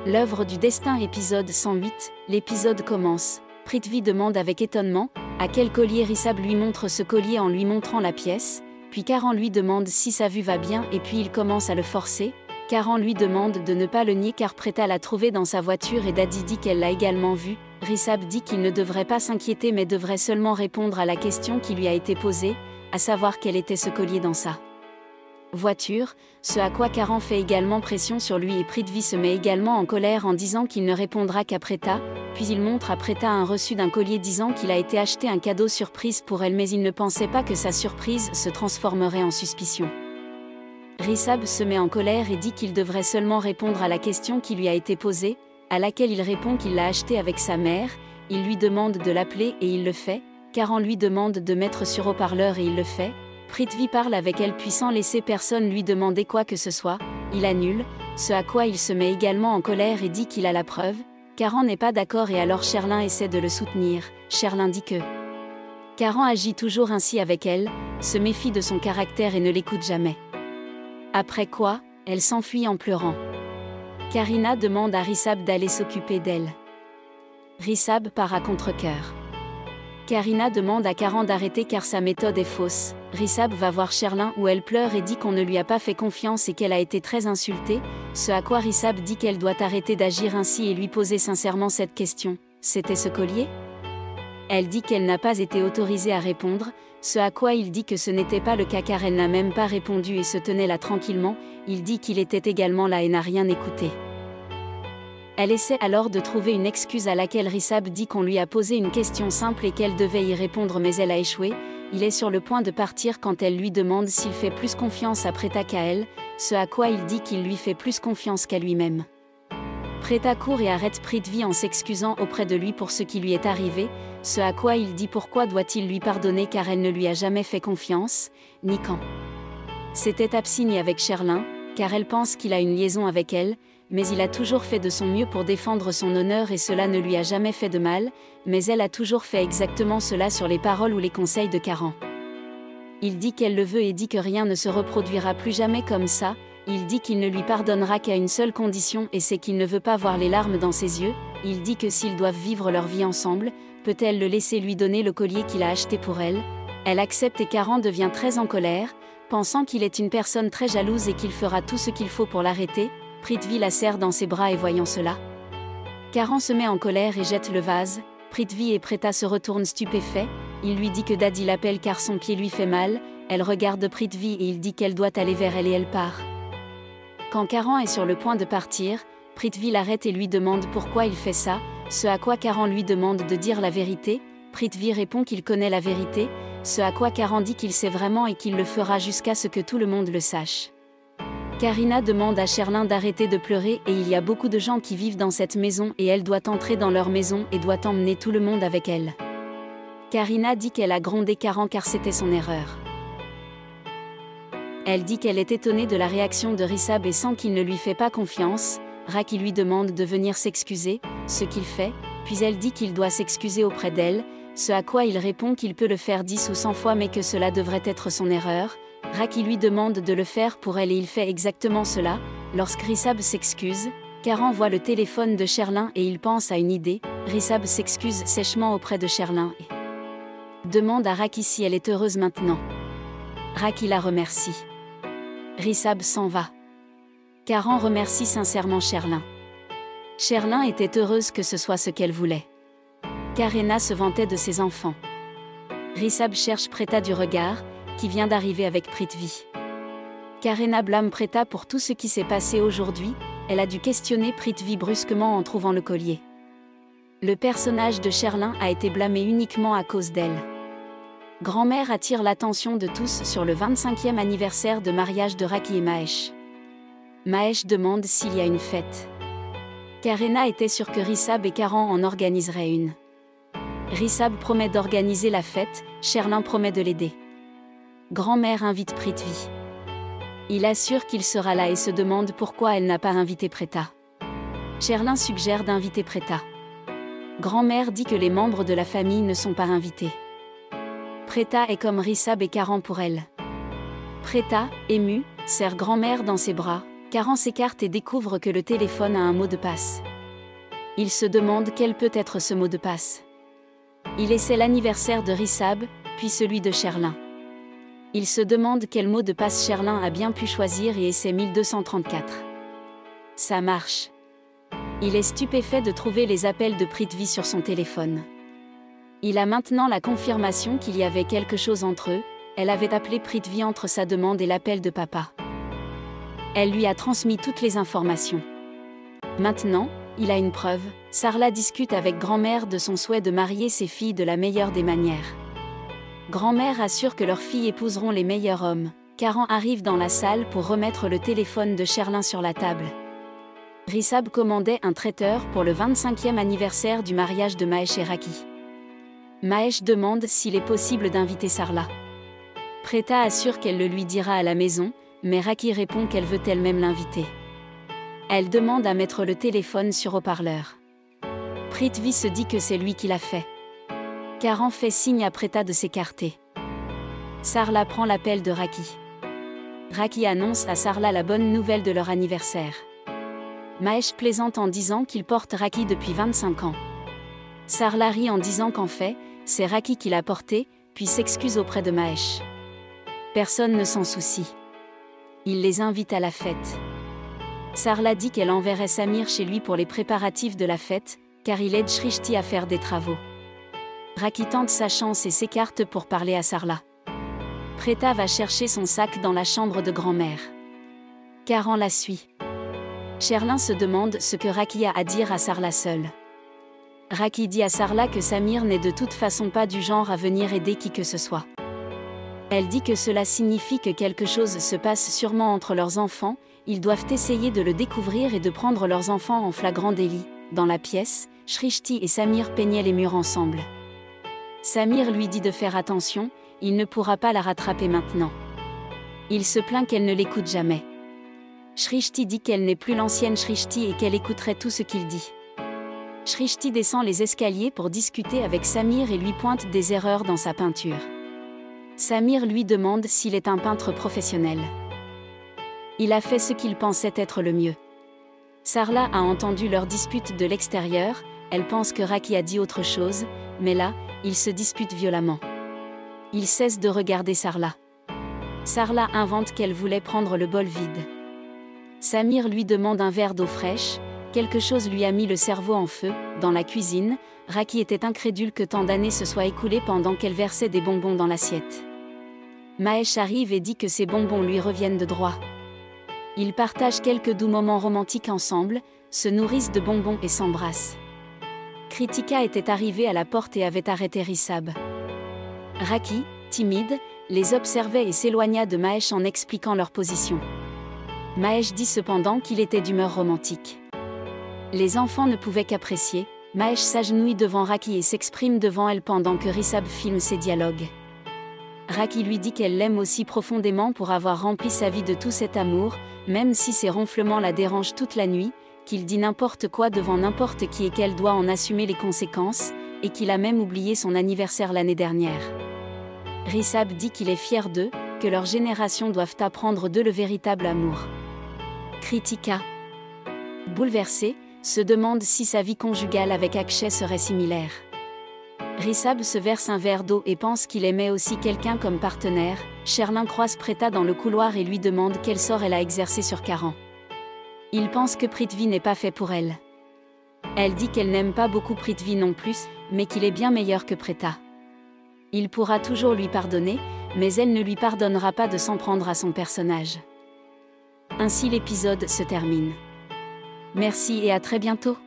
L'œuvre du destin épisode 108, l'épisode commence. Prithvi demande avec étonnement, à quel collier Rishabh lui montre ce collier en lui montrant la pièce, puis Karan lui demande si sa vue va bien et puis il commence à le forcer. Karan lui demande de ne pas le nier car Preta l'a trouvé dans sa voiture et Dadi dit qu'elle l'a également vu. Rishabh dit qu'il ne devrait pas s'inquiéter mais devrait seulement répondre à la question qui lui a été posée, à savoir quel était ce collier dans sa voiture, ce à quoi Karan fait également pression sur lui et Prithvi se met également en colère en disant qu'il ne répondra qu'à Preta, puis il montre à Preta un reçu d'un collier disant qu'il a été acheté un cadeau surprise pour elle mais il ne pensait pas que sa surprise se transformerait en suspicion. Rishabh se met en colère et dit qu'il devrait seulement répondre à la question qui lui a été posée, à laquelle il répond qu'il l'a acheté avec sa mère, il lui demande de l'appeler et il le fait, Karan lui demande de mettre sur haut-parleur et il le fait, Prithvi parle avec elle puis sans laisser personne lui demander quoi que ce soit, il annule, ce à quoi il se met également en colère et dit qu'il a la preuve, Karan n'est pas d'accord et alors Sherlin essaie de le soutenir, Sherlin dit que Karan agit toujours ainsi avec elle, se méfie de son caractère et ne l'écoute jamais. Après quoi, elle s'enfuit en pleurant. Karina demande à Rishabh d'aller s'occuper d'elle. Rishabh part à contre-cœur. Karina demande à Karan d'arrêter car sa méthode est fausse. Rishabh va voir Sherlin où elle pleure et dit qu'on ne lui a pas fait confiance et qu'elle a été très insultée, ce à quoi Rishabh dit qu'elle doit arrêter d'agir ainsi et lui poser sincèrement cette question. C'était ce collier ? Elle dit qu'elle n'a pas été autorisée à répondre, ce à quoi il dit que ce n'était pas le cas car elle n'a même pas répondu et se tenait là tranquillement, il dit qu'il était également là et n'a rien écouté. Elle essaie alors de trouver une excuse à laquelle Rishabh dit qu'on lui a posé une question simple et qu'elle devait y répondre mais elle a échoué, il est sur le point de partir quand elle lui demande s'il fait plus confiance à Preta qu'à elle, ce à quoi il dit qu'il lui fait plus confiance qu'à lui-même. Preta court et arrête Prithvi en s'excusant auprès de lui pour ce qui lui est arrivé, ce à quoi il dit pourquoi doit-il lui pardonner car elle ne lui a jamais fait confiance, ni quand s'était absigne avec Sherlin, car elle pense qu'il a une liaison avec elle, mais il a toujours fait de son mieux pour défendre son honneur et cela ne lui a jamais fait de mal, mais elle a toujours fait exactement cela sur les paroles ou les conseils de Karan. Il dit qu'elle le veut et dit que rien ne se reproduira plus jamais comme ça, il dit qu'il ne lui pardonnera qu'à une seule condition et c'est qu'il ne veut pas voir les larmes dans ses yeux, il dit que s'ils doivent vivre leur vie ensemble, peut-elle le laisser lui donner le collier qu'il a acheté pour elle. Elle accepte et Karan devient très en colère, pensant qu'il est une personne très jalouse et qu'il fera tout ce qu'il faut pour l'arrêter. Prithvi la serre dans ses bras et voyant cela, Karan se met en colère et jette le vase, Prithvi et Preta se retournent stupéfaits, il lui dit que Dadi l'appelle car son pied lui fait mal, elle regarde Prithvi et il dit qu'elle doit aller vers elle et elle part. Quand Karan est sur le point de partir, Prithvi l'arrête et lui demande pourquoi il fait ça, ce à quoi Karan lui demande de dire la vérité, Prithvi répond qu'il connaît la vérité, ce à quoi Karan dit qu'il sait vraiment et qu'il le fera jusqu'à ce que tout le monde le sache. Karina demande à Sherlin d'arrêter de pleurer et il y a beaucoup de gens qui vivent dans cette maison et elle doit entrer dans leur maison et doit emmener tout le monde avec elle. Karina dit qu'elle a grondé Karan car c'était son erreur. Elle dit qu'elle est étonnée de la réaction de Rishabh et sent qu'il ne lui fait pas confiance, Raki lui demande de venir s'excuser, ce qu'il fait, puis elle dit qu'il doit s'excuser auprès d'elle, ce à quoi il répond qu'il peut le faire 10 ou 100 fois mais que cela devrait être son erreur. Raki lui demande de le faire pour elle et il fait exactement cela. Lorsque Rishabh s'excuse, Karan voit le téléphone de Sherlin et il pense à une idée. Rishabh s'excuse sèchement auprès de Sherlin et demande à Raki si elle est heureuse maintenant. Raki la remercie. Rishabh s'en va. Karan remercie sincèrement Sherlin. Sherlin était heureuse que ce soit ce qu'elle voulait. Karena se vantait de ses enfants. Rishabh cherche Preta du regard, qui vient d'arriver avec Prithvi. Karena blâme Preta pour tout ce qui s'est passé aujourd'hui, elle a dû questionner Prithvi brusquement en trouvant le collier. Le personnage de Sherlin a été blâmé uniquement à cause d'elle. Grand-mère attire l'attention de tous sur le 25e anniversaire de mariage de Raki et Mahesh. Mahesh demande s'il y a une fête. Karena était sûre que Rishabh et Karan en organiseraient une. Rishabh promet d'organiser la fête, Sherlin promet de l'aider. Grand-mère invite Prithvi. Il assure qu'il sera là et se demande pourquoi elle n'a pas invité Preta. Sherlin suggère d'inviter Preta. Grand-mère dit que les membres de la famille ne sont pas invités. Preta est comme Rishabh et Karan pour elle. Preta, émue, serre grand-mère dans ses bras. Karan s'écarte et découvre que le téléphone a un mot de passe. Il se demande quel peut être ce mot de passe. Il essaie l'anniversaire de Rissab, puis celui de Sherlin. Il se demande quel mot de passe Sherlin a bien pu choisir et essaie 1234. Ça marche. Il est stupéfait de trouver les appels de Prithvi sur son téléphone. Il a maintenant la confirmation qu'il y avait quelque chose entre eux. Elle avait appelé Prithvi entre sa demande et l'appel de papa. Elle lui a transmis toutes les informations. Maintenant, il a une preuve. Sarla discute avec grand-mère de son souhait de marier ses filles de la meilleure des manières. Grand-mère assure que leurs filles épouseront les meilleurs hommes. Karan arrive dans la salle pour remettre le téléphone de Sherlin sur la table. Rissab commandait un traiteur pour le 25e anniversaire du mariage de Mahesh et Raki. Mahesh demande s'il est possible d'inviter Sarla. Preta assure qu'elle le lui dira à la maison, mais Raki répond qu'elle veut elle-même l'inviter. Elle demande à mettre le téléphone sur haut-parleur. Prithvi se dit que c'est lui qui l'a fait. Karan fait signe à Preta de s'écarter. Sarla prend l'appel de Raki. Raki annonce à Sarla la bonne nouvelle de leur anniversaire. Mahesh plaisante en disant qu'il porte Raki depuis 25 ans. Sarla rit en disant qu'en fait, c'est Raki qui l'a porté, puis s'excuse auprès de Mahesh. Personne ne s'en soucie. Il les invite à la fête. Sarla dit qu'elle enverrait Samir chez lui pour les préparatifs de la fête, car il aide Shrishti à faire des travaux. Raki tente sa chance et s'écarte pour parler à Sarla. Preta va chercher son sac dans la chambre de grand-mère. Karan la suit. Sherlin se demande ce que Raki a à dire à Sarla seule. Raki dit à Sarla que Samir n'est de toute façon pas du genre à venir aider qui que ce soit. Elle dit que cela signifie que quelque chose se passe sûrement entre leurs enfants, ils doivent essayer de le découvrir et de prendre leurs enfants en flagrant délit. Dans la pièce, Shrishti et Samir peignaient les murs ensemble. Samir lui dit de faire attention, il ne pourra pas la rattraper maintenant. Il se plaint qu'elle ne l'écoute jamais. Shrishti dit qu'elle n'est plus l'ancienne Shrishti et qu'elle écouterait tout ce qu'il dit. Shrishti descend les escaliers pour discuter avec Samir et lui pointe des erreurs dans sa peinture. Samir lui demande s'il est un peintre professionnel. Il a fait ce qu'il pensait être le mieux. Sarla a entendu leur dispute de l'extérieur, elle pense que Raki a dit autre chose, mais là, ils se disputent violemment. Il cesse de regarder Sarla. Sarla invente qu'elle voulait prendre le bol vide. Samir lui demande un verre d'eau fraîche, quelque chose lui a mis le cerveau en feu. Dans la cuisine, Raki était incrédule que tant d'années se soient écoulées pendant qu'elle versait des bonbons dans l'assiette. Mahesh arrive et dit que ces bonbons lui reviennent de droit. Ils partagent quelques doux moments romantiques ensemble, se nourrissent de bonbons et s'embrassent. Kritika était arrivée à la porte et avait arrêté Rissab. Raki, timide, les observait et s'éloigna de Mahesh en expliquant leur position. Mahesh dit cependant qu'il était d'humeur romantique. Les enfants ne pouvaient qu'apprécier. Mahesh s'agenouille devant Raki et s'exprime devant elle pendant que Rissab filme ses dialogues. Raki lui dit qu'elle l'aime aussi profondément pour avoir rempli sa vie de tout cet amour, même si ses ronflements la dérangent toute la nuit, qu'il dit n'importe quoi devant n'importe qui et qu'elle doit en assumer les conséquences, et qu'il a même oublié son anniversaire l'année dernière. Rissab dit qu'il est fier d'eux, que leur génération doivent apprendre d'eux le véritable amour. Kritika, bouleversée, se demande si sa vie conjugale avec Akshay serait similaire. Rissab se verse un verre d'eau et pense qu'il aimait aussi quelqu'un comme partenaire. Sherlin croise Preta dans le couloir et lui demande quel sort elle a exercé sur Karan. Il pense que Prithvi n'est pas fait pour elle. Elle dit qu'elle n'aime pas beaucoup Prithvi non plus, mais qu'il est bien meilleur que Preta. Il pourra toujours lui pardonner, mais elle ne lui pardonnera pas de s'en prendre à son personnage. Ainsi l'épisode se termine. Merci et à très bientôt.